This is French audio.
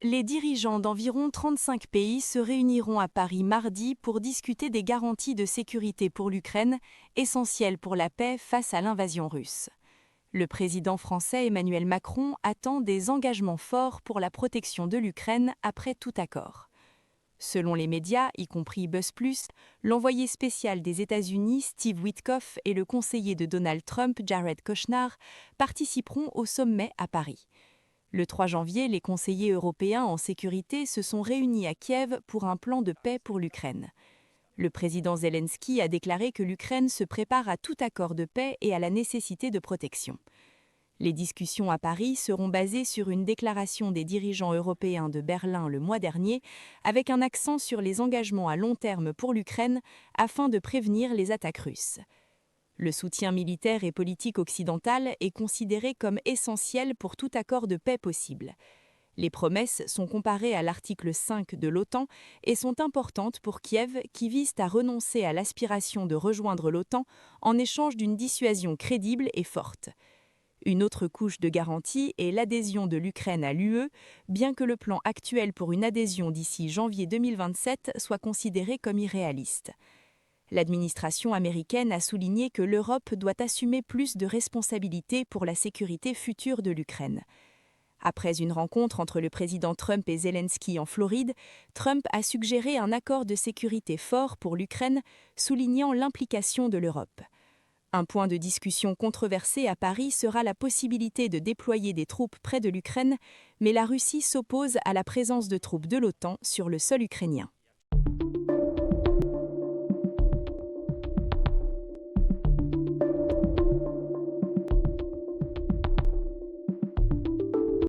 Les dirigeants d'environ 35 pays se réuniront à Paris mardi pour discuter des garanties de sécurité pour l'Ukraine, essentielles pour la paix face à l'invasion russe. Le président français Emmanuel Macron attend des engagements forts pour la protection de l'Ukraine après tout accord. Selon les médias, y compris BuzzPlus, l'envoyé spécial des États-Unis Steve Witkoff et le conseiller de Donald Trump Jared Kushner participeront au sommet à Paris. Le 3 janvier, les conseillers européens en sécurité se sont réunis à Kiev pour un plan de paix pour l'Ukraine. Le président Zelensky a déclaré que l'Ukraine se prépare à tout accord de paix et à la nécessité de protection. Les discussions à Paris seront basées sur une déclaration des dirigeants européens de Berlin le mois dernier, avec un accent sur les engagements à long terme pour l'Ukraine afin de prévenir les attaques russes. Le soutien militaire et politique occidental est considéré comme essentiel pour tout accord de paix possible. Les promesses sont comparées à l'article 5 de l'OTAN et sont importantes pour Kiev qui vise à renoncer à l'aspiration de rejoindre l'OTAN en échange d'une dissuasion crédible et forte. Une autre couche de garantie est l'adhésion de l'Ukraine à l'UE, bien que le plan actuel pour une adhésion d'ici janvier 2027 soit considéré comme irréaliste. L'administration américaine a souligné que l'Europe doit assumer plus de responsabilités pour la sécurité future de l'Ukraine. Après une rencontre entre le président Trump et Zelensky en Floride, Trump a suggéré un accord de sécurité fort pour l'Ukraine, soulignant l'implication de l'Europe. Un point de discussion controversé à Paris sera la possibilité de déployer des troupes près de l'Ukraine, mais la Russie s'oppose à la présence de troupes de l'OTAN sur le sol ukrainien.